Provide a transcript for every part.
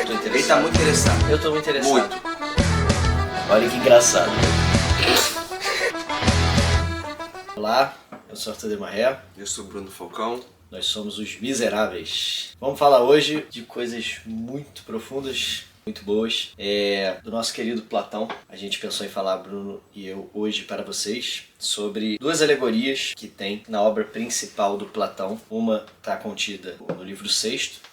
tô interessado. Ele tá muito interessado. Eu tô muito interessado. Muito. Olha que engraçado. Olá, eu sou Arthur Demarré. Eu sou Bruno Falcão. Nós somos os Miseráveis. Vamos falar hoje de coisas muito profundas, muito boas, do nosso querido Platão. A gente pensou em falar, Bruno e eu, hoje para vocês, sobre duas alegorias que tem na obra principal do Platão. Uma está contida no livro sexto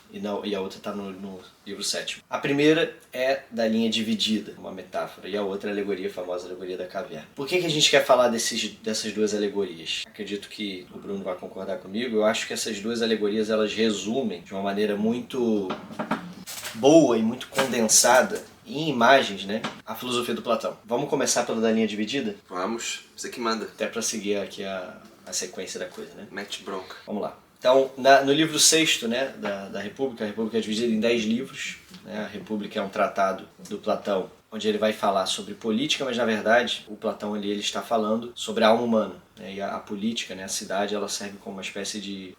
e a outra está no livro sétimo. A primeira é da linha dividida, uma metáfora, e a outra é a alegoria, a famosa alegoria da caverna. Por que a gente quer falar dessas duas alegorias? Acredito que o Bruno vai concordar comigo. Eu acho que essas duas alegorias, elas resumem de uma maneira muito boa e muito condensada em imagens, né, a filosofia do Platão. Vamos começar pela da linha dividida? Vamos, você que manda. Até para seguir aqui a sequência da coisa, né? Mete bronca. Vamos lá. Então, no livro sexto, né, da República, a República é dividida em 10 livros. Né? A República é um tratado do Platão, onde ele vai falar sobre política, mas na verdade o Platão ali, ele está falando sobre a alma humana. Né? E a política, né, a cidade, ela serve como uma espécie de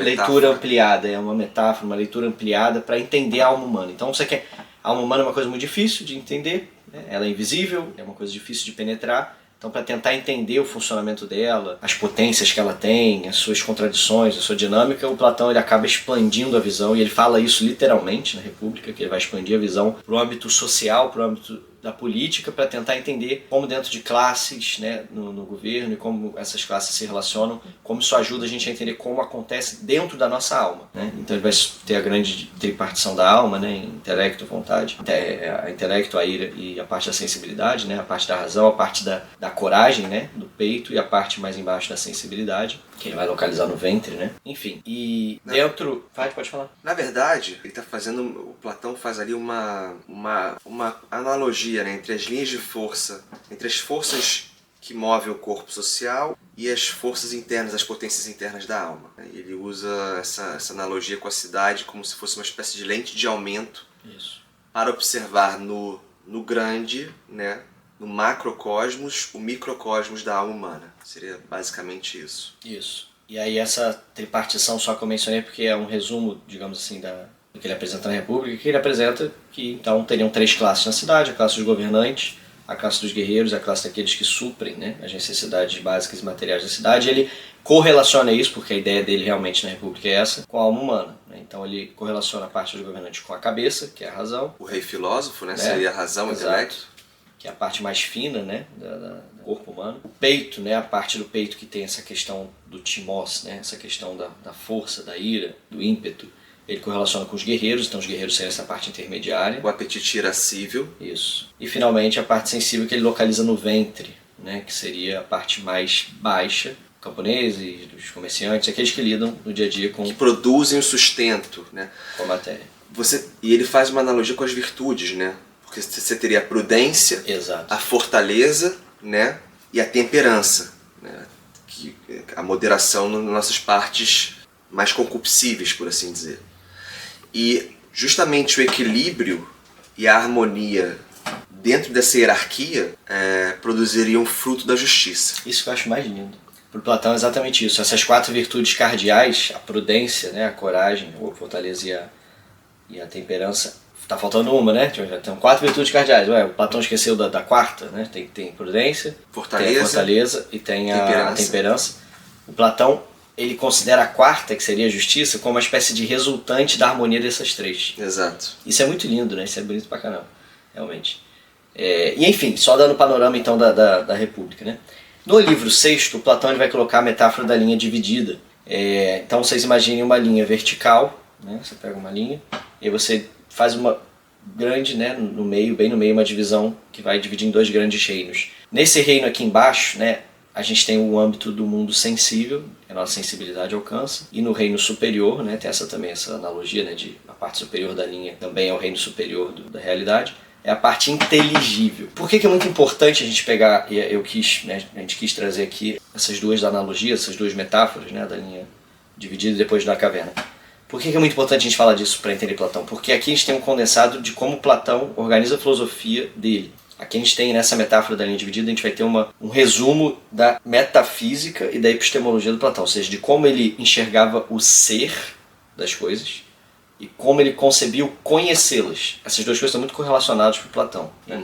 leitura ampliada, é uma metáfora, uma leitura ampliada para entender a alma humana. Então você quer... A alma humana é uma coisa muito difícil de entender, né? Ela é invisível, é uma coisa difícil de penetrar. Então, para tentar entender o funcionamento dela, as potências que ela tem, as suas contradições, a sua dinâmica, o Platão, ele acaba expandindo a visão, e ele fala isso literalmente na República, que ele vai expandir a visão para o âmbito social, para o âmbito da política, para tentar entender como dentro de classes, né, no governo, e como essas classes se relacionam, como isso ajuda a gente a entender como acontece dentro da nossa alma. Né? Então ele vai ter a grande tripartição da alma, né, intelecto, vontade, a intelecto, a ira e a parte da sensibilidade, né, a parte da razão, a parte da coragem, né, do peito, e a parte mais embaixo da sensibilidade, que ele vai localizar no ventre, né? Enfim, e dentro... Pode falar. Na verdade, ele tá fazendo... O Platão faz ali uma analogia, né, entre as linhas de força, entre as forças que movem o corpo social e as forças internas, as potências internas da alma. Ele usa essa analogia com a cidade como se fosse uma espécie de lente de aumento. Isso. Para observar no grande, né, no macrocosmos, o microcosmos da alma humana. Seria basicamente isso. Isso. E aí essa tripartição só que eu mencionei porque é um resumo, digamos assim, do que ele apresenta na República, que ele apresenta que então teriam 3 classes na cidade: a classe dos governantes, a classe dos guerreiros, a classe daqueles que suprem, né, as necessidades básicas e materiais da cidade. Ele correlaciona isso, porque a ideia dele realmente na República é essa, com a alma humana. Né? Então ele correlaciona a parte dos governantes com a cabeça, que é a razão. O rei filósofo, né, seria a razão, o intelecto. Que é a parte mais fina, né, do corpo humano. O peito, né, a parte do peito que tem essa questão do timós, né, essa questão da força, da ira, do ímpeto. Ele correlaciona com os guerreiros, então os guerreiros seriam essa parte intermediária. O apetite irascível. Isso. E finalmente a parte sensível, que ele localiza no ventre, né, que seria a parte mais baixa, camponeses, dos comerciantes, aqueles que lidam no dia a dia com... Que produzem o sustento, né? Com a matéria. E ele faz uma analogia com as virtudes, né? Porque você teria a prudência, exato, a fortaleza, né, e a temperança, né, a moderação nas nossas partes mais concupiscíveis, por assim dizer. E justamente o equilíbrio e a harmonia dentro dessa hierarquia produziriam fruto da justiça. Isso que eu acho mais lindo. Para o Platão é exatamente isso. Essas 4 virtudes cardeais, a prudência, né, a coragem, a fortaleza e a temperança. Tá faltando uma, né? Já tem 4 virtudes cardeais. Ué, o Platão esqueceu da quarta, né? Tem prudência, tem a fortaleza e tem a temperança. O Platão, ele considera a quarta, que seria a justiça, como uma espécie de resultante da harmonia dessas 3. Exato. Isso é muito lindo, né? Isso é bonito pra caramba, realmente. E enfim, só dando o panorama então da República, né? No livro sexto, o Platão ele vai colocar a metáfora da linha dividida. Então vocês imaginem uma linha vertical, né? Você pega uma linha e você faz uma grande, né, no meio, bem no meio, uma divisão que vai dividir em 2 grandes reinos. Nesse reino aqui embaixo, né, a gente tem o âmbito do mundo sensível, que a nossa sensibilidade alcança, e no reino superior, né, tem também essa analogia, né, de a parte superior da linha também é o reino superior da realidade, é a parte inteligível. Por que é muito importante a gente pegar, e a gente quis trazer aqui essas 2 analogias, essas 2 metáforas, né, da linha dividida e depois da caverna? Por que é muito importante a gente falar disso para entender Platão? Porque aqui a gente tem um condensado de como Platão organiza a filosofia dele. Aqui a gente tem, nessa metáfora da linha dividida, a gente vai ter um resumo da metafísica e da epistemologia do Platão, ou seja, de como ele enxergava o ser das coisas, e como ele concebia conhecê-las. Essas duas coisas estão muito correlacionadas para Platão, né?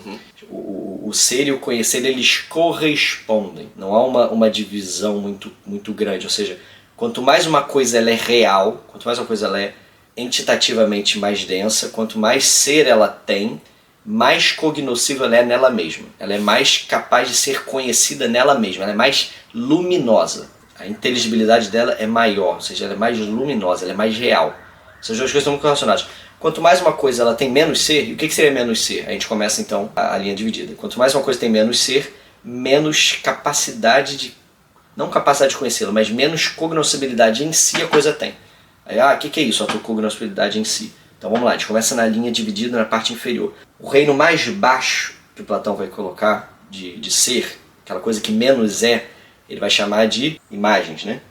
O ser e o conhecer, eles correspondem. Não há uma divisão muito grande. Ou seja, quanto mais uma coisa ela é real, quanto mais uma coisa ela é entitativamente mais densa, quanto mais ser ela tem, mais cognoscível ela é nela mesma. Ela é mais capaz de ser conhecida nela mesma. Ela é mais luminosa. A inteligibilidade dela é maior, ou seja, ela é mais luminosa, ela é mais real. Essas duas coisas estão muito relacionadas. Quanto mais uma coisa ela tem menos ser, e o que seria menos ser? A gente começa então a linha dividida. Quanto mais uma coisa tem menos ser, menos capacidade de... não capacidade de conhecê-la, mas menos cognoscibilidade em si a coisa tem. Aí, o que é isso? A tua cognoscibilidade em si. Então vamos lá, a gente começa na linha dividida na parte inferior. O reino mais baixo que o Platão vai colocar de ser, aquela coisa que menos é, ele vai chamar de imagens, né?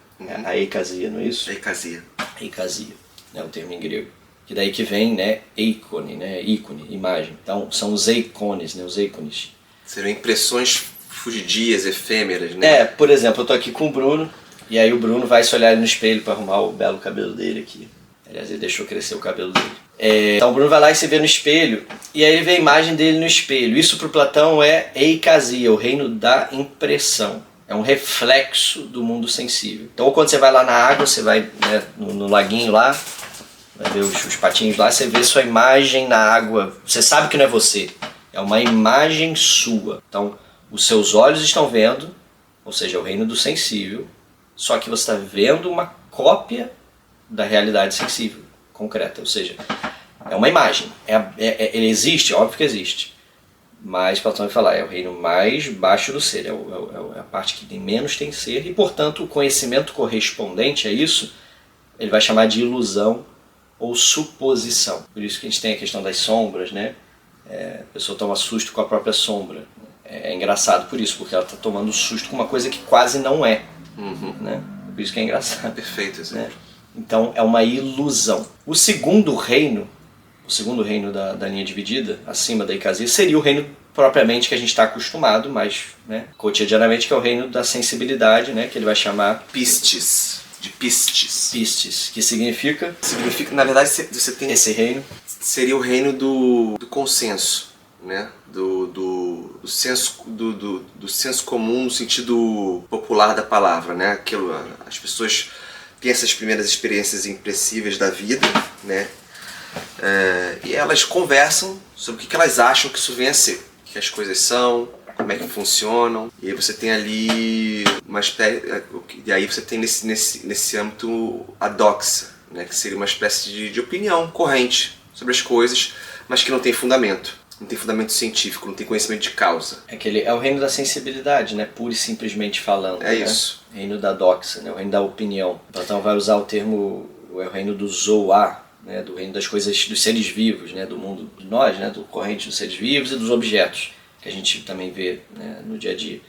A eikasia, não é isso? Eikasia. Eikasia, né? O termo em grego. Que daí que vem, né? Eikone, né? Ícone, imagem. Então são os eikones, né? Os ícones. Seriam impressões fugidias, efêmeras, né? Por exemplo, eu tô aqui com o Bruno, e aí o Bruno vai se olhar no espelho para arrumar o belo cabelo dele aqui. Aliás, ele deixou crescer o cabelo dele. Então o Bruno vai lá e se vê no espelho, e aí ele vê a imagem dele no espelho. Isso para o Platão é eikasia, o reino da impressão. É um reflexo do mundo sensível. Então quando você vai lá na água, você vai, né, no laguinho lá, vai ver os patinhos lá, você vê sua imagem na água. Você sabe que não é você, é uma imagem sua. Então os seus olhos estão vendo, ou seja, é o reino do sensível, só que você está vendo uma cópia da realidade sensível, concreta. Ou seja, é uma imagem. Ele existe, óbvio que existe. Mas Platão vai falar, é o reino mais baixo do ser, é a parte que menos tem ser, e portanto o conhecimento correspondente a isso, ele vai chamar de ilusão ou suposição. Por isso que a gente tem a questão das sombras, né? A pessoa toma susto com a própria sombra. É engraçado por isso, porque ela está tomando susto com uma coisa que quase não é. Né? Por isso que é engraçado. Perfeito, exemplo. Né? Então é uma ilusão. O segundo reino da linha dividida, acima da eikasia, seria o reino propriamente que a gente está acostumado, mas, né, cotidianamente, que é o reino da sensibilidade, né, que ele vai chamar Pistes. De pistes. pistes, que significa... Significa, na verdade, você tem... Esse reino seria o reino do consenso, né? Do senso comum no sentido popular da palavra, né? As pessoas têm essas primeiras experiências impressíveis da vida, né? E elas conversam sobre o que elas acham que isso vem a ser, o que as coisas são, como é que funcionam. E aí você tem ali uma espécie, e aí você tem nesse âmbito a doxa, né? Que seria uma espécie de opinião corrente sobre as coisas, mas que não tem fundamento. Não tem fundamento científico, não tem conhecimento de causa. É o reino da sensibilidade, né? Pura e simplesmente falando. É, né? Isso. Reino da doxa, né? O reino da opinião. Platão vai usar o termo, é o reino do zoá, né? Do reino das coisas, dos seres vivos, né? Do mundo de nós, né? Do corrente dos seres vivos e dos objetos, que a gente também vê, né? No dia a dia.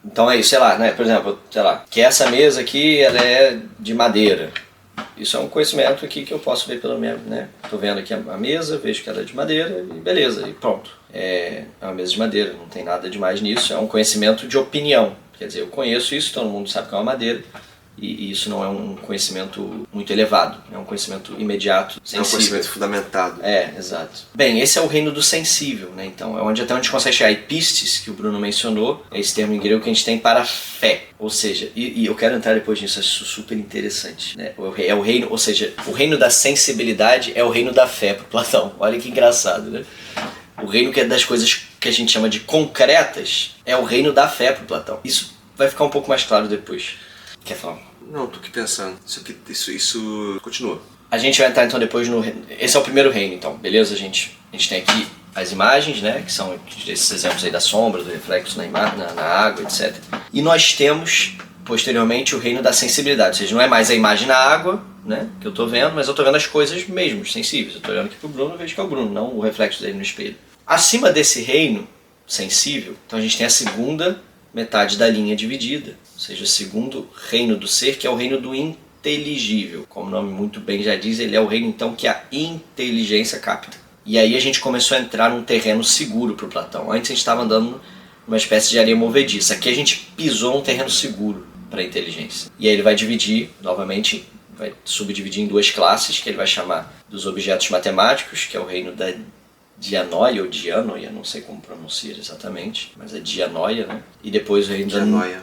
Então é isso, sei lá, né? Por exemplo, sei lá, que essa mesa aqui ela é de madeira. Isso é um conhecimento aqui que eu posso ver pelo menos, né? Estou vendo aqui a mesa, vejo que ela é de madeira e beleza, e pronto. É uma mesa de madeira, não tem nada demais nisso, é um conhecimento de opinião. Quer dizer, eu conheço isso, todo mundo sabe que é uma madeira, e isso não é um conhecimento muito elevado, é um conhecimento imediato, sensível. É um conhecimento fundamentado. Exato. Bem, esse é o reino do sensível, né? Então, é onde até a gente consegue chegar. E pistes, que o Bruno mencionou, é esse termo em grego que a gente tem para fé. Ou seja, e eu quero entrar depois nisso, acho super interessante, né? É o reino, ou seja, o reino da sensibilidade é o reino da fé para Platão. Olha que engraçado, né? O reino que é das coisas que a gente chama de concretas é o reino da fé para Platão. Isso vai ficar um pouco mais claro depois. Quer falar? Não, tô aqui pensando. Isso continua. A gente vai entrar então depois no... Esse é o primeiro reino, então, beleza, gente? A gente tem aqui as imagens, né? Que são esses exemplos aí da sombra, do reflexo na água, etc. E nós temos, posteriormente, o reino da sensibilidade. Ou seja, não é mais a imagem na água, né? Que eu tô vendo, mas eu tô vendo as coisas mesmo, sensíveis. Eu tô olhando aqui pro Bruno e vejo que é o Bruno, não o reflexo dele no espelho. Acima desse reino sensível, então a gente tem a segunda metade da linha dividida. Ou seja, o segundo reino do ser, que é o reino do inteligível. Como o nome muito bem já diz, ele é o reino então que a inteligência capta. E aí a gente começou a entrar num terreno seguro para o Platão. Antes a gente estava andando numa espécie de areia movediça. Aqui a gente pisou num terreno seguro para a inteligência. E aí ele vai dividir novamente vai subdividir em 2 classes, que ele vai chamar dos objetos matemáticos, que é o reino da dianoia ou dianoia, não sei como pronunciar exatamente, mas é dianoia, né? E depois o reino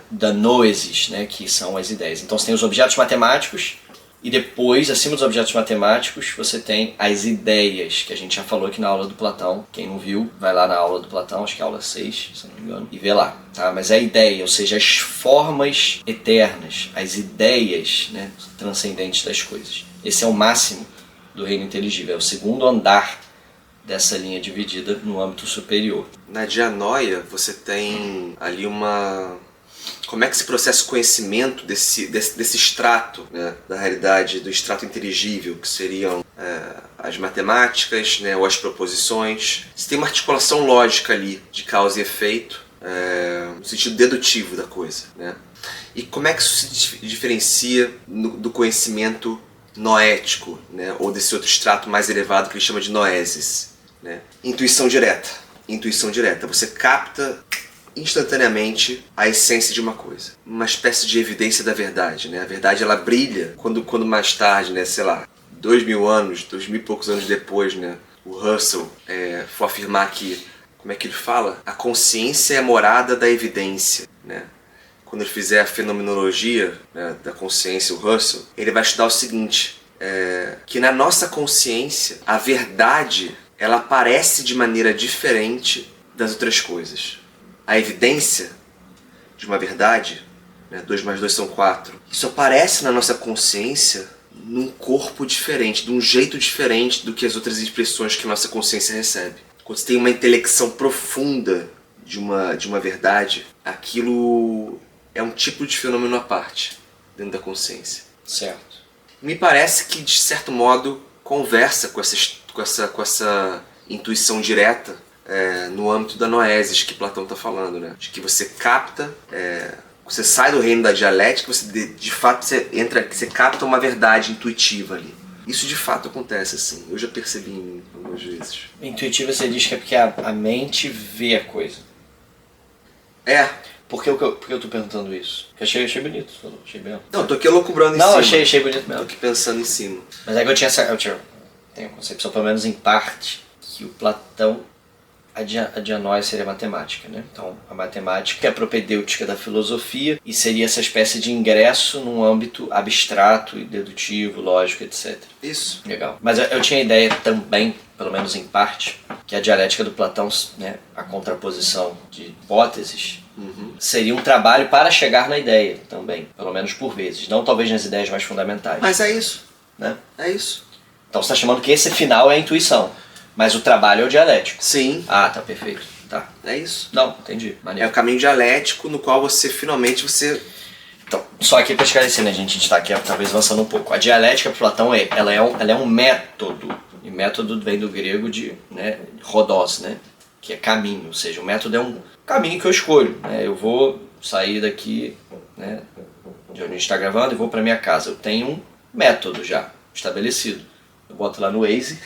da noesis, né? Que são as ideias. Então você tem os objetos matemáticos e depois, acima dos objetos matemáticos, você tem as ideias, que a gente já falou aqui na aula do Platão. Quem não viu, vai lá na aula do Platão, acho que é a aula 6, se não me engano, e vê lá, tá? Mas é a ideia, ou seja, as formas eternas, as ideias, né, transcendentes das coisas. Esse é o máximo do reino inteligível, é o segundo andar dessa linha dividida no âmbito superior. Na dianoia, você tem ali uma... Como é que se processa o conhecimento desse extrato, né, da realidade, do extrato inteligível, que seriam as matemáticas, né, ou as proposições. Você tem uma articulação lógica ali, de causa e efeito, no sentido dedutivo da coisa, né? E como é que isso se diferencia do conhecimento noético, né, ou desse outro extrato mais elevado que ele chama de noesis, né? Intuição direta. Intuição direta. Você capta instantaneamente a essência de uma coisa. Uma espécie de evidência da verdade, né? A verdade, ela brilha quando mais tarde, né, sei lá, 2000 anos, 2000 e poucos anos depois, né, o Russell for afirmar que, como é que ele fala? A consciência é a morada da evidência, né? Quando ele fizer a fenomenologia, né, da consciência, o Russell, ele vai estudar o seguinte, que na nossa consciência, a verdade, ela aparece de maneira diferente das outras coisas. A evidência de uma verdade, né, 2 mais 2 são 4, isso aparece na nossa consciência num corpo diferente, de um jeito diferente do que as outras expressões que a nossa consciência recebe. Quando você tem uma intelecção profunda de uma verdade, aquilo é um tipo de fenômeno à parte dentro da consciência. Certo. Me parece que, de certo modo, conversa com essa intuição direta no âmbito da noesis que Platão está falando, né? De que você capta, você sai do reino da dialética, você de fato você capta uma verdade intuitiva ali. Isso de fato acontece assim, eu já percebi em mim algumas vezes. Intuitiva você diz que é porque a mente vê a coisa. Por que eu tô perguntando isso? Porque achei bonito, achei bem. Não, eu tô aqui loucubrando em cima. Não, achei bonito mesmo. Tô aqui pensando em cima. Mas é que eu tenho a concepção, pelo menos em parte, que o Platão, a dianoia seria a matemática, né? Então, a matemática é a propedêutica da filosofia e seria essa espécie de ingresso num âmbito abstrato e dedutivo, lógico, etc. Isso. Legal. Mas eu tinha a ideia também, pelo menos em parte, que a dialética do Platão, né, a contraposição de hipóteses, seria um trabalho para chegar na ideia também, pelo menos por vezes. Não talvez nas ideias mais fundamentais. Mas é isso. Né? É isso. Então você está chamando que esse final é a intuição. Mas o trabalho é o dialético. Sim. Ah, tá, perfeito. Tá. É isso. Não, entendi. Maneiro. É o caminho dialético no qual você finalmente Então, só aqui para esclarecer, né, a gente está aqui talvez avançando um pouco. A dialética para Platão ela é um método. E método vem do grego de, né, rhodós, né, que é caminho. Ou seja, o método é um caminho que eu escolho. Né? Eu vou sair daqui, né, de onde a gente está gravando e vou para minha casa. Eu tenho um método já estabelecido. Eu boto lá no Waze,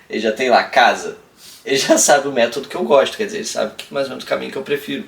ele já tem lá casa. Ele já sabe o método que eu gosto, quer dizer, ele sabe que mais ou menos o caminho que eu prefiro.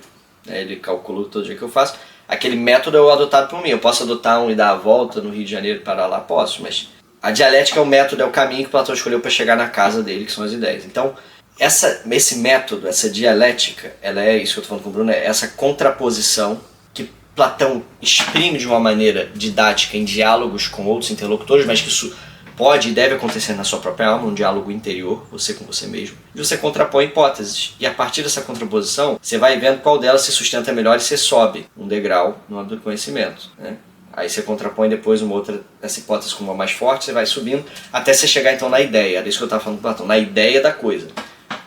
Ele calcula todo dia que eu faço. Aquele método é o adotado por mim. Eu posso adotar um e dar a volta no Rio de Janeiro para lá, posso, mas a dialética é o método, é o caminho que Platão escolheu para chegar na casa dele, que são as ideias. Então, esse método, essa dialética, ela é isso que eu estou falando com o Bruno, é essa contraposição que Platão exprime de uma maneira didática em diálogos com outros interlocutores, mas que isso pode e deve acontecer na sua própria alma, um diálogo interior, você com você mesmo. E você contrapõe hipóteses. E a partir dessa contraposição, você vai vendo qual delas se sustenta melhor e você sobe um degrau no âmbito do conhecimento. Né? Aí você contrapõe depois uma outra, essa hipótese com uma mais forte, você vai subindo, até você chegar então na ideia. Era isso que eu estava falando com Platão, na ideia da coisa.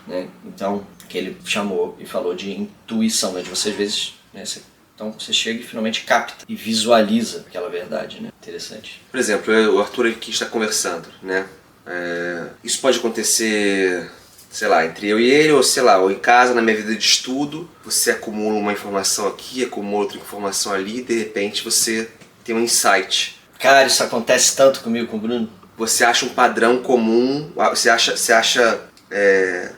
Né? Então, que ele chamou e falou de intuição, né? De você às vezes... Né? Então você chega e finalmente capta e visualiza aquela verdade, né? Interessante. Por exemplo, o Arthur aqui está conversando, né? Isso pode acontecer, sei lá, entre eu e ele, ou sei lá, ou em casa, na minha vida de estudo, você acumula uma informação aqui, acumula outra informação ali, e de repente você tem um insight. Cara, isso acontece tanto comigo, com o Bruno. Você acha um padrão comum, você acha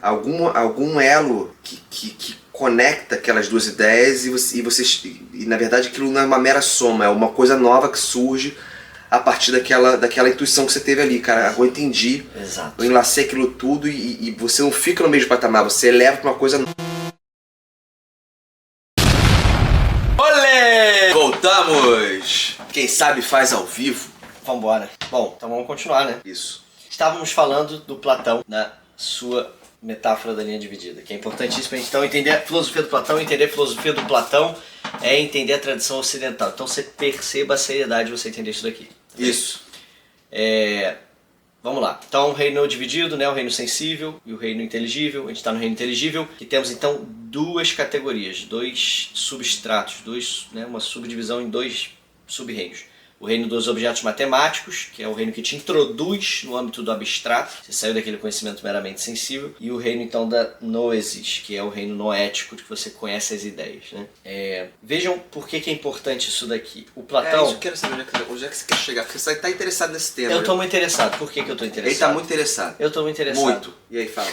algum elo que conecta aquelas duas ideias e na verdade aquilo não é uma mera soma, é uma coisa nova que surge a partir daquela intuição que você teve ali, cara. Agora eu entendi, Exato. eu enlacei aquilo tudo e você não fica no mesmo patamar, você eleva pra uma coisa... Olê! Voltamos! Quem sabe faz ao vivo. Vambora. Bom, então vamos continuar, né? Isso. Estávamos falando do Platão na sua metáfora da linha dividida, que é importantíssimo a gente então entender a filosofia do Platão. Entender a filosofia do Platão é entender a tradição ocidental. Então você perceba a seriedade de você entender isso daqui. Isso. Vamos lá. Então o reino dividido, né? O reino sensível e o reino inteligível. A gente está no reino inteligível e temos então duas categorias, dois substratos, uma subdivisão em dois sub-reinos. O reino dos objetos matemáticos, que é o reino que te introduz no âmbito do abstrato, você saiu daquele conhecimento meramente sensível, e o reino então da noesis, que é o reino noético, de que você conhece as ideias. Né? Vejam por que é importante isso daqui. O Platão... Isso eu quero saber onde é que você quer chegar, porque você está interessado nesse tema. Eu estou muito interessado. Por que eu estou interessado? Ele está muito interessado. Eu estou muito interessado. Muito. E aí, fala.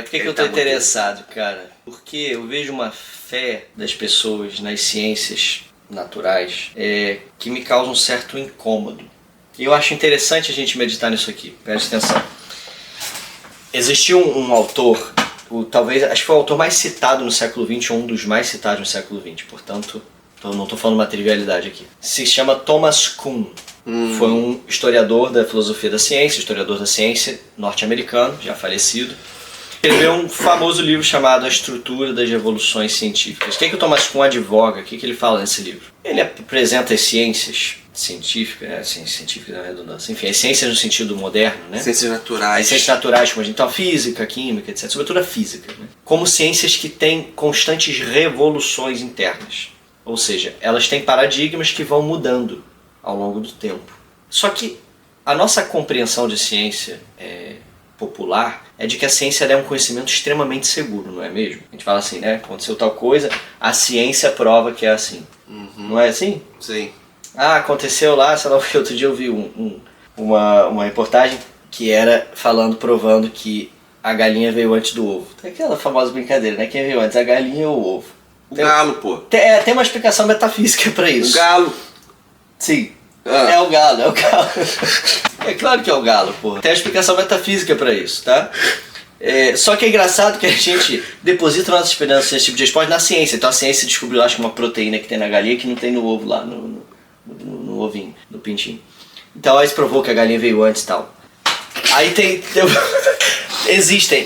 Por que eu estou interessado, cara? Porque eu vejo uma fé das pessoas nas ciências naturais que me causa um certo incômodo. E eu acho interessante a gente meditar nisso aqui. Preste atenção. Existiu um autor, acho que foi o autor mais citado no século XX, ou um dos mais citados no século XX, portanto, não estou falando uma trivialidade aqui. Se chama Thomas Kuhn. Foi um historiador da filosofia da ciência, historiador da ciência norte-americano, já falecido. Escreveu um famoso livro chamado A Estrutura das Revoluções Científicas. O que o Thomas Kuhn advoga? O que ele fala nesse livro? Ele apresenta as ciências científicas, científicas na redundância, enfim, as ciências no sentido moderno, né? Ciências naturais. As ciências naturais, como a gente, então, a física, a química, etc. Sobretudo a física, né? Como ciências que têm constantes revoluções internas. Ou seja, elas têm paradigmas que vão mudando ao longo do tempo. Só que a nossa compreensão de ciência popular é de que a ciência é um conhecimento extremamente seguro, não é mesmo? A gente fala assim, né? Aconteceu tal coisa, a ciência prova que é assim. Não é assim? Sim. Ah, aconteceu lá, sei lá, porque outro dia eu vi uma reportagem que era provando que a galinha veio antes do ovo. Tem aquela famosa brincadeira, né? Quem veio antes, a galinha ou o ovo? O galo, pô. Tem uma explicação metafísica pra isso. O galo. Sim. É o galo. É claro que é o galo, porra. Tem a explicação metafísica pra isso, tá? Só que é engraçado que a gente deposita nossa esperança nesse tipo de resposta na ciência. Então a ciência descobriu, acho que uma proteína que tem na galinha que não tem no ovo lá, no ovinho, no pintinho. Então aí se provou que a galinha veio antes e tal. Aí existem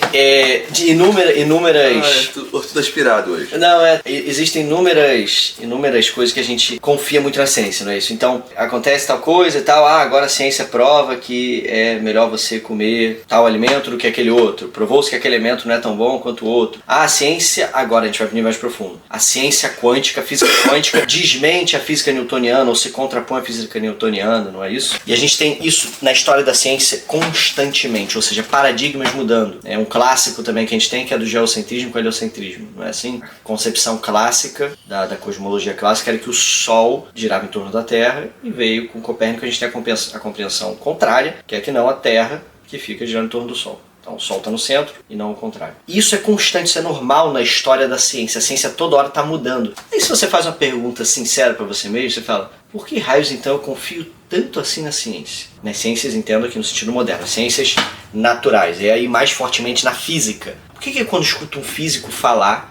inúmeras... Tô aspirado hoje. Não, existem inúmeras coisas que a gente confia muito na ciência, não é isso? Então, acontece tal coisa e tal, agora a ciência prova que é melhor você comer tal alimento do que aquele outro. Provou-se que aquele alimento não é tão bom quanto o outro. A ciência, agora a gente vai para o nível mais profundo. A ciência quântica, a física quântica, desmente a física newtoniana ou se contrapõe à física newtoniana, não é isso? E a gente tem isso na história da ciência constantemente, ou seja, paradigmas mudando. É um clássico também que a gente tem, que é do geocentrismo com o heliocentrismo, não é assim? A concepção clássica da cosmologia clássica era que o Sol girava em torno da Terra, e veio com Copérnico a gente tem a compreensão contrária, que é que não a Terra que fica girando em torno do Sol. Então o Sol está no centro e não o contrário. Isso é constante, isso é normal na história da ciência. A ciência toda hora está mudando. E se você faz uma pergunta sincera para você mesmo, você fala, por que raios então eu confio tanto assim na ciência? Nas ciências, entendo aqui no sentido moderno, as ciências naturais, e aí mais fortemente na física. Por que quando escuto um físico falar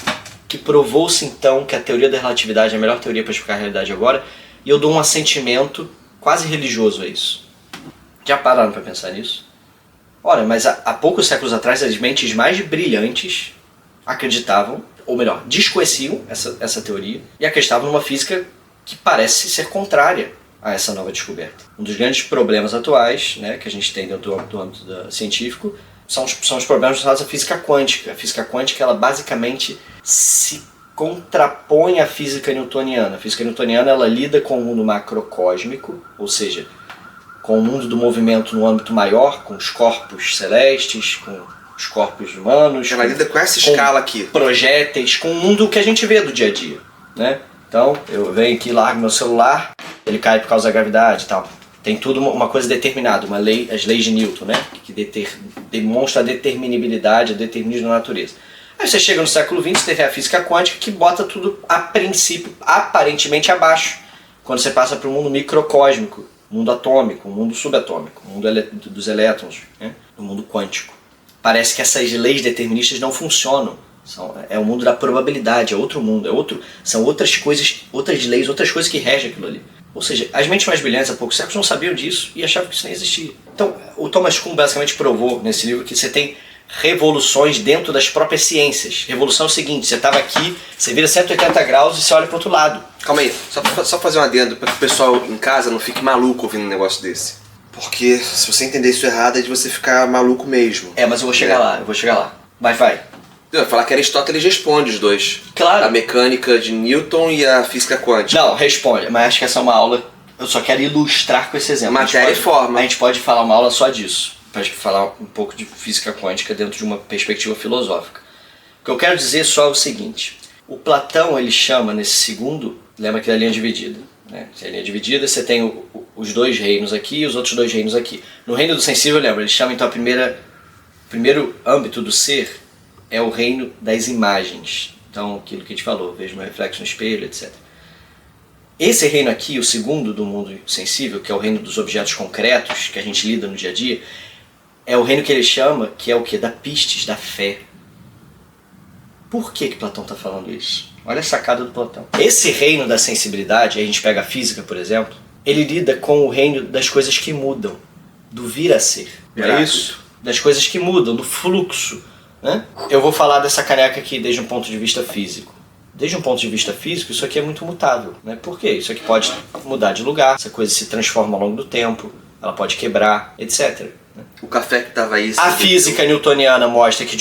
que provou-se então que a teoria da relatividade é a melhor teoria para explicar a realidade agora, e eu dou um assentimento quase religioso a isso? Já pararam para pensar nisso? Ora, mas há poucos séculos atrás as mentes mais brilhantes acreditavam, ou melhor, desconheciam essa teoria e acreditavam numa física que parece ser contrária a essa nova descoberta. Um dos grandes problemas atuais, né, que a gente tem dentro do âmbito científico são os problemas relacionados à física quântica. A física quântica, ela basicamente se contrapõe à física newtoniana. A física newtoniana, ela lida com o mundo macrocósmico, ou seja, com o mundo do movimento no âmbito maior, com os corpos celestes, com os corpos humanos. Ela lida com essa escala aqui. Projéteis, com o mundo que a gente vê do dia a dia, né? Então, eu venho aqui, largo meu celular, ele cai por causa da gravidade e tal. Tem tudo uma coisa determinada, as leis de Newton, né? Que demonstra a determinabilidade, o determinismo da natureza. Aí você chega no século XX, teve a física quântica que bota tudo, a princípio, aparentemente abaixo, quando você passa para o mundo microcósmico, o mundo atômico, o mundo subatômico, o mundo dos elétrons, né? O mundo quântico. Parece que essas leis deterministas não funcionam. É o mundo da probabilidade, é outro mundo, são outras coisas, outras leis, outras coisas que regem aquilo ali. Ou seja, as mentes mais brilhantes há poucos séculos não sabiam disso e achavam que isso nem existia. Então, o Thomas Kuhn basicamente provou nesse livro que você tem revoluções dentro das próprias ciências. Revolução é o seguinte, você estava aqui, você vira 180 graus e você olha para o outro lado. Calma aí, só fazer um adendo para que o pessoal em casa não fique maluco ouvindo um negócio desse. Porque se você entender isso errado é de você ficar maluco mesmo. Mas eu vou chegar lá, Vai. Eu ia falar que Aristóteles responde os dois. Claro. A mecânica de Newton e a física quântica. Não, responde, mas acho que essa é uma aula, eu só quero ilustrar com esse exemplo. Matéria e forma. A gente pode falar uma aula só disso, para falar um pouco de física quântica dentro de uma perspectiva filosófica. O que eu quero dizer só é o seguinte, o Platão ele chama nesse segundo, lembra que é a linha dividida, né? Se é a linha dividida, você tem os dois reinos aqui e os outros dois reinos aqui. No reino do sensível, lembra, ele chama então o primeiro âmbito do ser é o reino das imagens. Então, aquilo que a gente falou, vejo meu reflexo no espelho, etc. Esse reino aqui, o segundo do mundo sensível, que é o reino dos objetos concretos, que a gente lida no dia a dia, é o reino que ele chama, que é o quê? Da pistis, da fé. Por que Platão está falando isso? Olha a sacada do Platão. Esse reino da sensibilidade, a gente pega a física, por exemplo, ele lida com o reino das coisas que mudam, do vir a ser. É isso? Das coisas que mudam, do fluxo. Né? Eu vou falar dessa caneca aqui desde um ponto de vista físico. Desde um ponto de vista físico, isso aqui é muito mutável. Né? Por quê? Isso aqui pode mudar de lugar, essa coisa se transforma ao longo do tempo, ela pode quebrar, etc. Né? O café que estava aí... A física newtoniana mostra que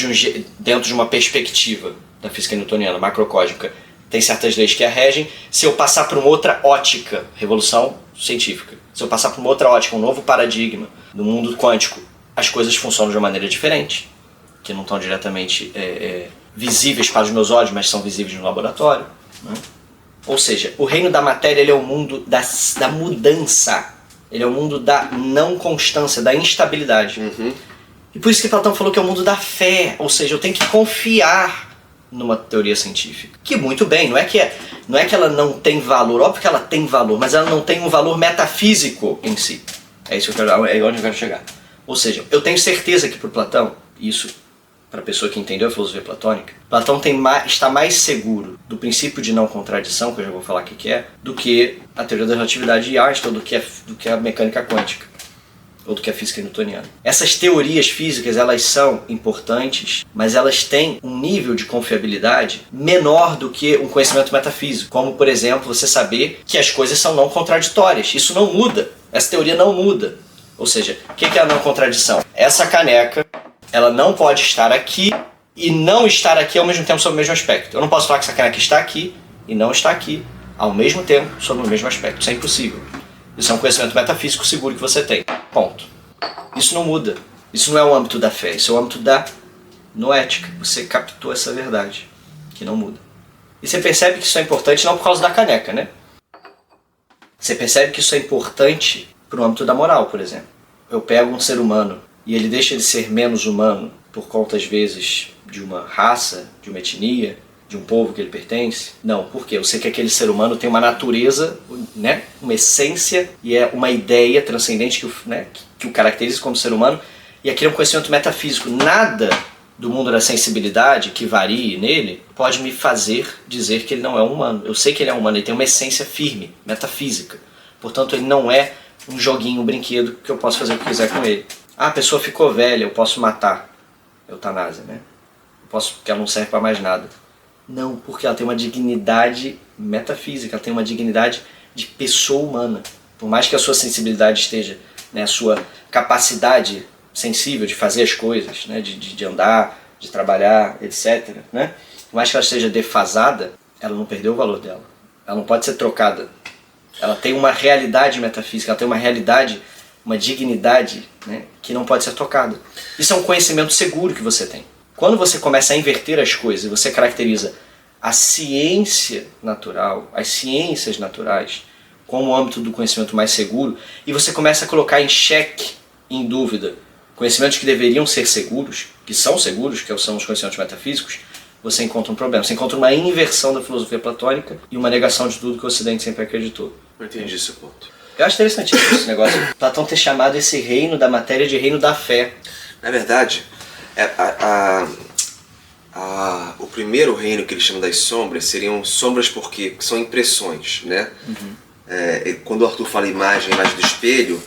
dentro de uma perspectiva da física newtoniana macrocósmica tem certas leis que a regem. Se eu passar para uma outra ótica, revolução científica, se eu passar para uma outra ótica, um novo paradigma no mundo quântico, as coisas funcionam de uma maneira diferente, que não estão diretamente visíveis para os meus olhos, mas são visíveis no laboratório. Né? Ou seja, o reino da matéria ele é o mundo da mudança, ele é o mundo da não constância, da instabilidade. Uhum. E por isso que Platão falou que é o mundo da fé, ou seja, eu tenho que confiar numa teoria científica. Que muito bem, não é que ela não tem valor, óbvio que ela tem valor, mas ela não tem um valor metafísico em si. É isso que é onde eu quero chegar. Ou seja, eu tenho certeza que para Platão, isso para a pessoa que entendeu a filosofia platônica, Platão está mais seguro do princípio de não contradição, que eu já vou falar o que é, do que a teoria da relatividade de Einstein, do que a mecânica quântica, ou do que a física newtoniana. Essas teorias físicas, elas são importantes, mas elas têm um nível de confiabilidade menor do que um conhecimento metafísico, como, por exemplo, você saber que as coisas são não contraditórias. Isso não muda, essa teoria não muda. Ou seja, o que é a não contradição? Essa caneca, ela não pode estar aqui e não estar aqui ao mesmo tempo sob o mesmo aspecto. Eu não posso falar que essa caneca está aqui e não está aqui ao mesmo tempo sob o mesmo aspecto. Isso é impossível. Isso é um conhecimento metafísico seguro que você tem. Ponto. Isso não muda. Isso não é o âmbito da fé, isso é o âmbito da noética. Você captou essa verdade, que não muda. E você percebe que isso é importante não por causa da caneca, né? Você percebe que isso é importante para o âmbito da moral, por exemplo. Eu pego um ser humano e ele deixa de ser menos humano por conta, às vezes, de uma raça, de uma etnia, de um povo que ele pertence? Não, por quê? Eu sei que aquele ser humano tem uma natureza, né, uma essência e é uma ideia transcendente que o caracteriza como ser humano, e aquele é um conhecimento metafísico. Nada do mundo da sensibilidade que varie nele pode me fazer dizer que ele não é um humano. Eu sei que ele é um humano, ele tem uma essência firme, metafísica. Portanto, ele não é um joguinho, um brinquedo que eu posso fazer o que quiser com ele. Ah, a pessoa ficou velha, eu posso matar. Eutanásia, né? Eu posso, porque ela não serve para mais nada. Não, porque ela tem uma dignidade metafísica, ela tem uma dignidade de pessoa humana. Por mais que a sua sensibilidade esteja, né, a sua capacidade sensível de fazer as coisas, né, de andar, de trabalhar, etc., né? Por mais que ela esteja defasada, ela não perdeu o valor dela. Ela não pode ser trocada. Ela tem uma realidade metafísica, ela tem uma realidade, uma dignidade, né, que não pode ser tocada. Isso é um conhecimento seguro que você tem. Quando você começa a inverter as coisas e você caracteriza a ciência natural, as ciências naturais, como o âmbito do conhecimento mais seguro, e você começa a colocar em xeque, em dúvida, conhecimentos que deveriam ser seguros, que são seguros, que são os conhecimentos metafísicos, você encontra um problema. Você encontra uma inversão da filosofia platônica e uma negação de tudo que o Ocidente sempre acreditou. Não entendi esse ponto. Eu acho interessante esse negócio. Platão ter chamado esse reino da matéria de reino da fé. Na verdade, o primeiro reino que ele chama das sombras seriam sombras porque são impressões, né? Quando o Arthur fala imagem do espelho,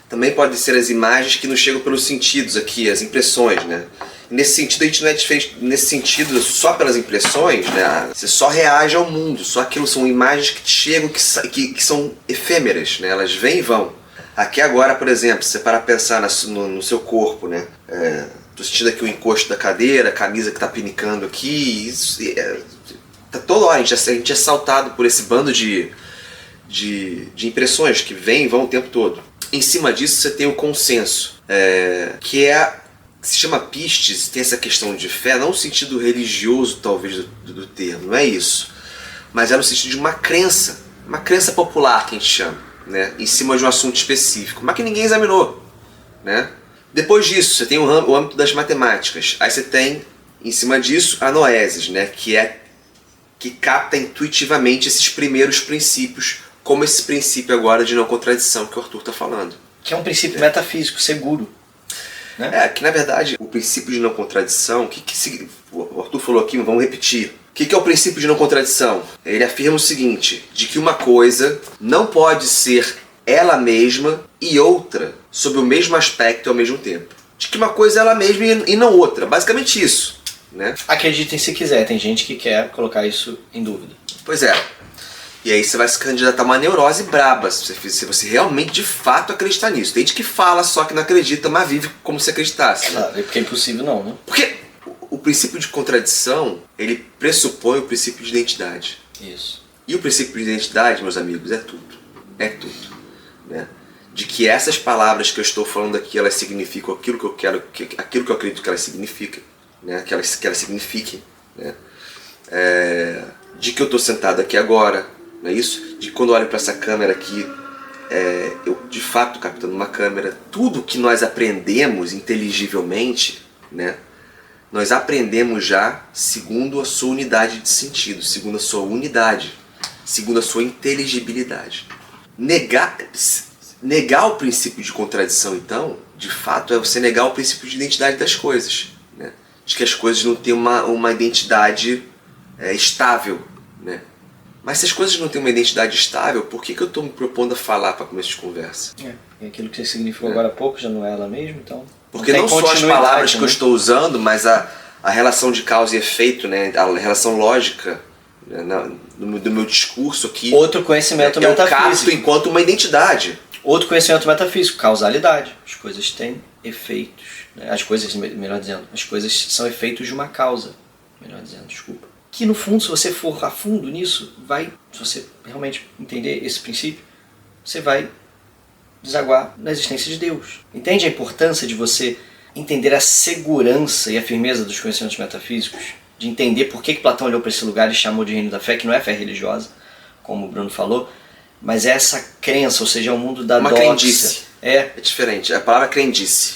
também pode ser as imagens que nos chegam pelos sentidos aqui, as impressões, né? Nesse sentido, a gente não é diferente, nesse sentido, só pelas impressões, né? Você só reage ao mundo, só aquilo são imagens que te chegam, que são efêmeras, né? Elas vêm e vão. Aqui agora, por exemplo, se você parar pra pensar no seu corpo, né? Tô sentindo aqui o encosto da cadeira, a camisa que tá pinicando aqui, isso, tá toda hora, a gente é assaltado por esse bando de impressões que vêm e vão o tempo todo. Em cima disso você tem o consenso, que se chama pistes, tem essa questão de fé, não no sentido religioso talvez do termo, não é isso, mas é no sentido de uma crença popular que a gente chama, né, em cima de um assunto específico, mas que ninguém examinou, né? Depois disso você tem o âmbito das matemáticas, aí você tem em cima disso a noesis, né, que capta intuitivamente esses primeiros princípios, como esse princípio agora de não contradição que o Arthur está falando. Que é um princípio metafísico, seguro. Né? Que na verdade o princípio de não contradição, o Arthur falou aqui, mas vamos repetir. O que é o princípio de não contradição? Ele afirma o seguinte, de que uma coisa não pode ser ela mesma e outra sob o mesmo aspecto ao mesmo tempo. De que uma coisa é ela mesma e não outra. Basicamente isso. Né? Acreditem se quiser, tem gente que quer colocar isso em dúvida. Pois é. E aí você vai se candidatar a uma neurose braba, se você realmente de fato acreditar nisso. Tem gente que fala só que não acredita, mas vive como se acreditasse. Claro, porque é impossível não, né? Porque o princípio de contradição, ele pressupõe o princípio de identidade. Isso. E o princípio de identidade, meus amigos, é tudo. É tudo. Né? De que essas palavras que eu estou falando aqui, elas significam aquilo que eu quero, aquilo que eu acredito que elas significam, né? que elas signifiquem. Né? De que eu estou sentado aqui agora, não é isso? De que quando eu olho para essa câmera aqui, eu de fato estou captando uma câmera. Tudo que nós aprendemos inteligivelmente, né? Nós aprendemos já segundo a sua unidade de sentido, segundo a sua unidade, segundo a sua inteligibilidade. Negar o princípio de contradição, então, de fato, é você negar o princípio de identidade das coisas. Né? De que as coisas não têm uma identidade estável. Né? Mas se as coisas não têm uma identidade estável, por que eu estou me propondo a falar para começo de conversa? E aquilo que você significou agora há pouco já não é ela mesma, então... Porque não só as palavras que eu estou usando, mas a relação de causa e efeito, né? A relação lógica, né? do meu discurso aqui. Outro conhecimento metafísico. Eu capto enquanto uma identidade. Outro conhecimento metafísico, causalidade. As coisas têm efeitos. Né? As coisas, melhor dizendo, as coisas são efeitos de uma causa. Melhor dizendo, desculpa. Que no fundo, se você for a fundo nisso, se você realmente entender esse princípio, você vai desaguar na existência de Deus. Entende a importância de você entender a segurança e a firmeza dos conhecimentos metafísicos? De entender por que Platão olhou para esse lugar e chamou de reino da fé, que não é fé religiosa, como o Bruno falou, mas é essa crença, ou seja, é o mundo da doxa. Uma crendice. É diferente, a palavra crendice.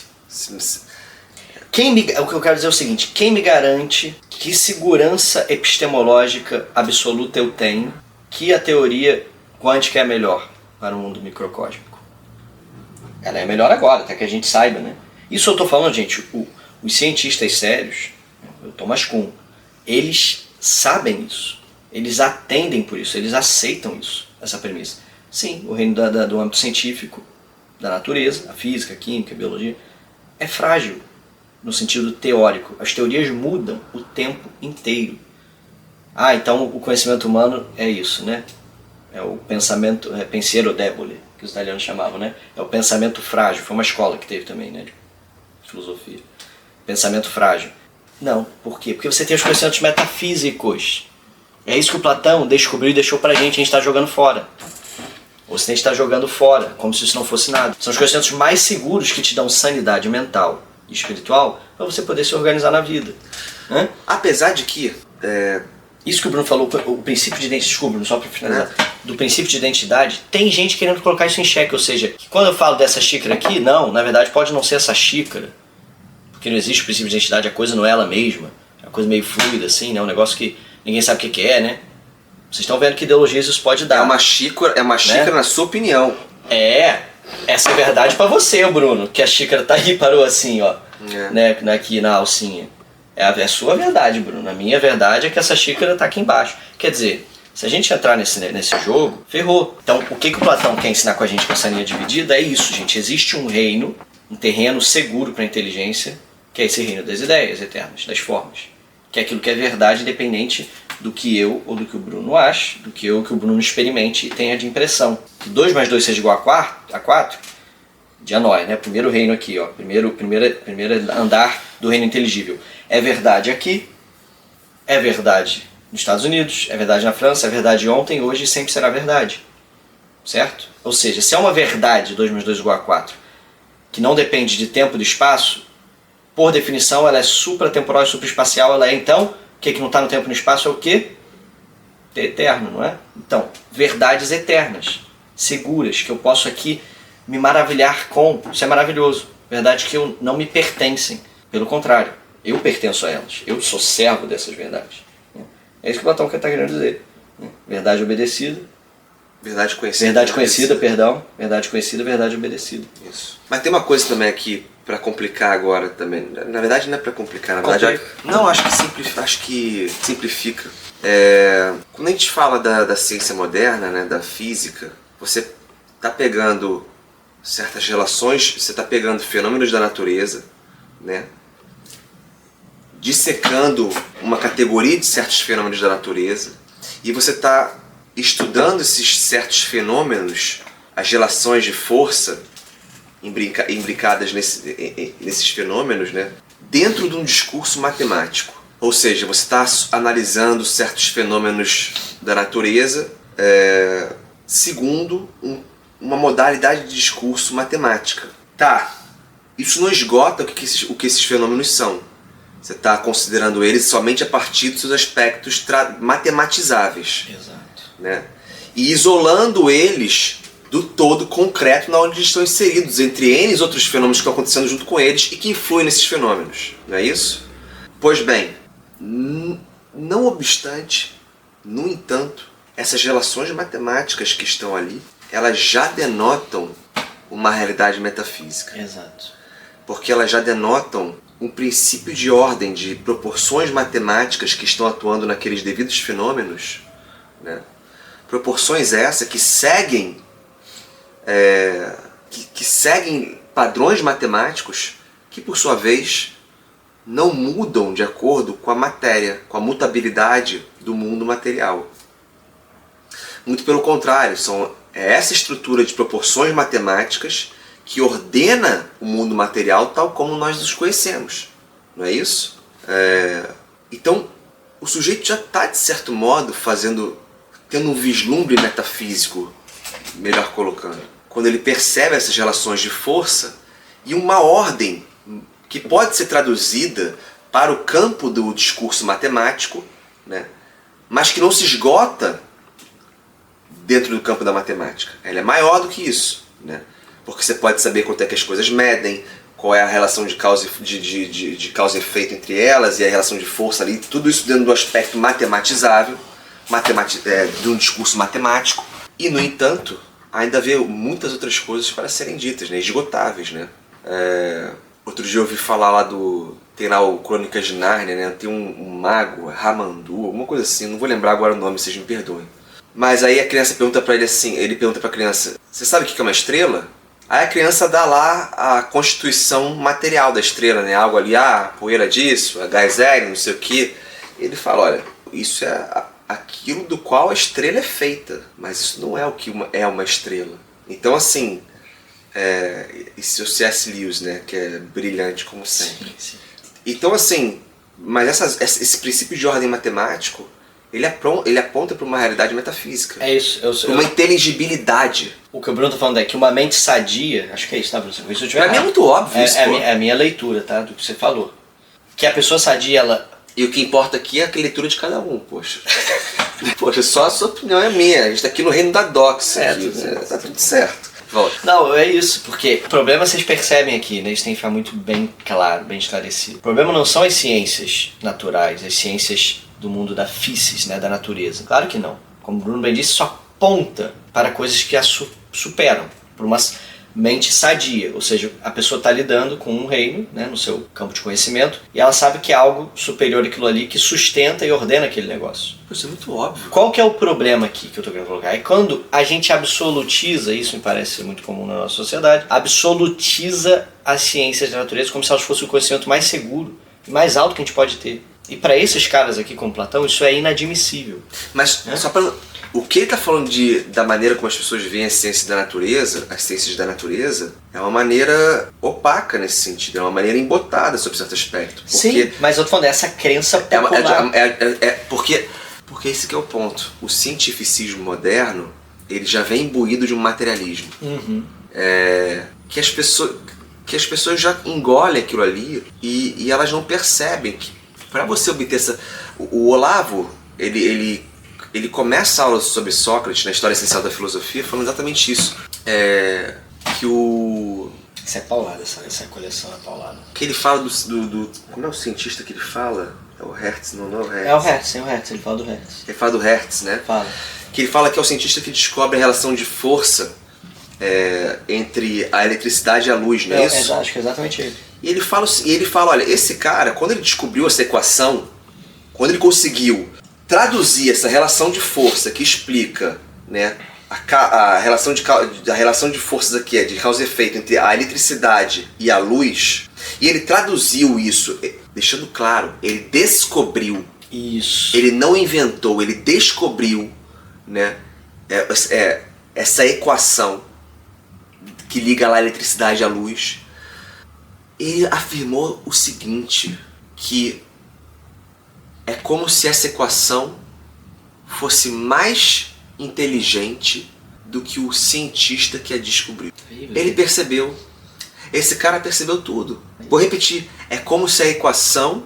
O que eu quero dizer é o seguinte, quem me garante que segurança epistemológica absoluta eu tenho, que a teoria quântica é melhor para o mundo microcósmico? Ela é melhor agora, até que a gente saiba, né? Isso eu estou falando, gente, os cientistas sérios, o Thomas Kuhn, eles sabem isso, eles atendem por isso, eles aceitam isso, essa premissa. Sim, o reino do âmbito científico, da natureza, a física, a química, a biologia, é frágil no sentido teórico. As teorias mudam o tempo inteiro. Então o conhecimento humano é isso, né? É o pensamento, pensiero debole, que os italianos chamavam, né? É o pensamento frágil. Foi uma escola que teve também, né? De filosofia. Pensamento frágil. Não, por quê? Porque você tem os conhecimentos metafísicos. É isso que o Platão descobriu e deixou pra gente está jogando fora. O Ocidente está jogando fora, como se isso não fosse nada. São os conhecimentos mais seguros que te dão sanidade mental e espiritual para você poder se organizar na vida. Né? Apesar de que... Isso que o Bruno falou, o princípio de identidade, desculpa, Bruno, só para finalizar, do princípio de identidade, tem gente querendo colocar isso em xeque, ou seja, que quando eu falo dessa xícara aqui, não, na verdade pode não ser essa xícara, porque não existe o princípio de identidade, a coisa não é ela mesma, é uma coisa meio fluida assim, né? Um negócio que ninguém sabe o que é, né? Vocês estão vendo que ideologias isso pode dar. É uma xícara, na sua opinião. Essa é verdade pra você, Bruno, que a xícara tá aí, parou assim, ó, né, aqui na alcinha. É a sua verdade, Bruno. A minha verdade é que essa xícara tá aqui embaixo. Quer dizer, se a gente entrar nesse jogo, ferrou. Então, o que o Platão quer ensinar com a gente com essa linha dividida é isso, gente. Existe um reino, um terreno seguro para a inteligência, que é esse reino das ideias eternas, das formas. Que é aquilo que é verdade, independente do que eu ou do que o Bruno ache, do que eu ou que o Bruno experimente e tenha de impressão. Que 2 mais 2 seja igual a 4, dianóia, né? Primeiro reino aqui, ó. Primeiro andar do reino inteligível. É verdade aqui, é verdade nos Estados Unidos, é verdade na França, é verdade ontem, hoje e sempre será verdade. Certo? Ou seja, se é uma verdade 2 mais 2 igual a 4, que não depende de tempo e de espaço, por definição ela é supratemporal e supraespacial, ela é então, o que não está no tempo e no espaço é o quê? É eterno, não é? Então, verdades eternas, seguras, que eu posso aqui me maravilhar com, isso é maravilhoso. Verdades que não me pertencem, pelo contrário. Eu pertenço a elas. Eu sou servo dessas verdades. É isso que o Platão está querendo dizer. Verdade obedecida. Verdade conhecida. Verdade conhecida, perdão. Verdade conhecida, verdade obedecida. Isso. Mas tem uma coisa também aqui para complicar agora também. Na verdade não é para complicar, na verdade. Não, acho que simplifica. Quando a gente fala da ciência moderna, né, da física, você está pegando certas relações, você está pegando fenômenos da natureza, né? Dissecando uma categoria de certos fenômenos da natureza, e você está estudando esses certos fenômenos, as relações de força imbricadas nesses fenômenos, né, dentro de um discurso matemático. Ou seja, você está analisando certos fenômenos da natureza segundo uma modalidade de discurso matemática. Tá, isso não esgota o que esses fenômenos são. Você está considerando eles somente a partir dos seus aspectos matematizáveis. Exato. Né? E isolando eles do todo concreto na onde eles estão inseridos, entre N outros fenômenos que estão acontecendo junto com eles e que influem nesses fenômenos. Não é isso? Pois bem, não obstante, no entanto, essas relações matemáticas que estão ali, elas já denotam uma realidade metafísica. Exato. Porque elas já denotam um princípio de ordem, de proporções matemáticas que estão atuando naqueles devidos fenômenos, né? Proporções essas que seguem que seguem padrões matemáticos que, por sua vez, não mudam de acordo com a matéria, com a mutabilidade do mundo material. Muito pelo contrário, é essa estrutura de proporções matemáticas que ordena o mundo material tal como nós os conhecemos. Não é isso? Então, o sujeito já está, de certo modo, tendo um vislumbre metafísico, melhor colocando, quando ele percebe essas relações de força e uma ordem que pode ser traduzida para o campo do discurso matemático, né, mas que não se esgota dentro do campo da matemática. Ela é maior do que isso, né? Porque você pode saber quanto é que as coisas medem, qual é a relação de causa e efeito entre elas, e a relação de força ali, tudo isso dentro do aspecto matematizável, de um discurso matemático. E, no entanto, ainda havia muitas outras coisas para serem ditas, né, esgotáveis. Né? Outro dia eu ouvi falar lá tem lá o Crônicas de Nárnia, né? Tem um mago, Ramandu, alguma coisa assim, não vou lembrar agora o nome, vocês me perdoem. Mas aí a criança pergunta para ele assim, ele pergunta para a criança, você sabe o que é uma estrela? Aí a criança dá lá a constituição material da estrela, né? Algo ali, poeira disso, gás hélio, não sei o que. Ele fala, olha, isso é aquilo do qual a estrela é feita, mas isso não é o que é uma estrela. Então, assim, esse é o C.S. Lewis, né? Que é brilhante como sempre. Sim. Então, assim, mas esse princípio de ordem matemático, ele aponta para uma realidade metafísica. É isso. Uma inteligibilidade. O que o Bruno tá falando é que uma mente sadia, acho que é isso, tá, Bruno? Pra mim é muito óbvio isso, é a minha leitura, tá? Do que você falou. Que a pessoa sadia, ela... E o que importa aqui é a leitura de cada um, poxa. Poxa, só a sua opinião é minha. A gente tá aqui no reino da doxa. Tá tudo certo. Volta. Não, é isso, porque o problema vocês percebem aqui, né? Isso tem que ficar muito bem claro, bem esclarecido. O problema não são as ciências naturais, as ciências do mundo da físis, né? Da natureza. Claro que não. Como o Bruno bem disse, só aponta para coisas que a superam. por uma mente sadia, ou seja, a pessoa está lidando com um reino, né, no seu campo de conhecimento, e ela sabe que é algo superior àquilo ali que sustenta e ordena aquele negócio. Isso é muito óbvio. Qual que é o problema aqui que eu estou querendo colocar? É quando a gente absolutiza, isso me parece ser muito comum na nossa sociedade, absolutiza as ciências da natureza como se elas fossem o conhecimento mais seguro e mais alto que a gente pode ter. E para esses caras aqui como Platão, isso é inadmissível. Mas só para... O que ele está falando da maneira como as pessoas veem a ciência da natureza, as ciências da natureza, é uma maneira opaca nesse sentido, é uma maneira embotada sobre certo aspecto. Porque sim, mas eu tô falando, essa crença popular. Porque esse que é o ponto. O cientificismo moderno, ele já vem imbuído de um materialismo. Que as pessoas já engolem aquilo ali e elas não percebem que para você obter essa... O Olavo, ele começa a aula sobre Sócrates na História Essencial da Filosofia falando exatamente isso. Que o... Isso é paulada, essa coleção é paulada. Que ele fala do... Como é o cientista que ele fala? É o Hertz, não é o Hertz. É o Hertz, ele fala do Hertz. Ele fala do Hertz, né? Fala. Que ele fala que é o cientista que descobre a relação de força entre a eletricidade e a luz, não é isso? Acho que é exatamente ele. E ele fala, olha, esse cara, quando ele descobriu essa equação, quando ele conseguiu traduzir essa relação de força que explica, né, a relação de forças aqui de causa e efeito entre a eletricidade e a luz, e ele traduziu isso, deixando claro, ele descobriu. Isso. Ele não inventou, ele descobriu, né, essa equação que liga lá a eletricidade à luz. Ele afirmou o seguinte, que é como se essa equação fosse mais inteligente do que o cientista que a descobriu. Ele percebeu. Esse cara percebeu tudo. Vou repetir. É como se a equação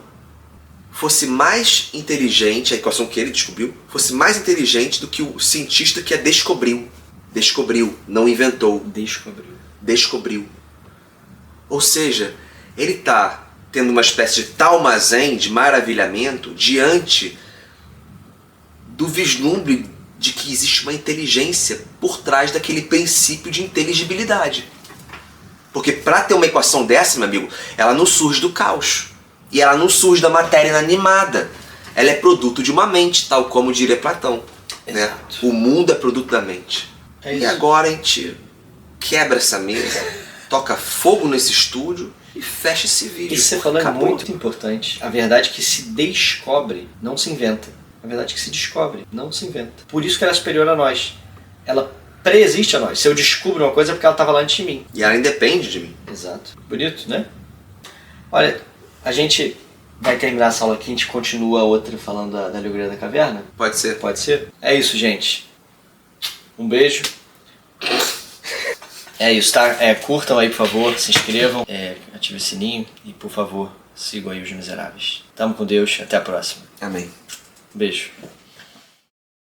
fosse mais inteligente, a equação que ele descobriu, fosse mais inteligente do que o cientista que a descobriu. Descobriu, não inventou. Descobriu. Ou seja, ele está tendo uma espécie de talmazen, de maravilhamento, diante do vislumbre de que existe uma inteligência por trás daquele princípio de inteligibilidade. Porque para ter uma equação dessa, meu amigo, ela não surge do caos. E ela não surge da matéria inanimada. Ela é produto de uma mente, tal como diria Platão. Né? O mundo é produto da mente. E agora a gente quebra essa mesa, toca fogo nesse estúdio e fecha esse vídeo. Isso que você falou é muito importante. A verdade é que se descobre, não se inventa. A verdade é que se descobre, não se inventa. Por isso que ela é superior a nós. Ela preexiste a nós. Se eu descubro uma coisa é porque ela estava lá antes de mim. E ela independe de mim. Exato. Bonito, né? Olha, a gente vai terminar essa aula aqui, a gente continua outra falando da alegoria da caverna? Pode ser. Pode ser? É isso, gente. Um beijo. É isso, tá? Curtam aí, por favor, se inscrevam, ativem o sininho e, por favor, sigam aí os Miseráveis. Tamo com Deus, até a próxima. Amém. Beijo.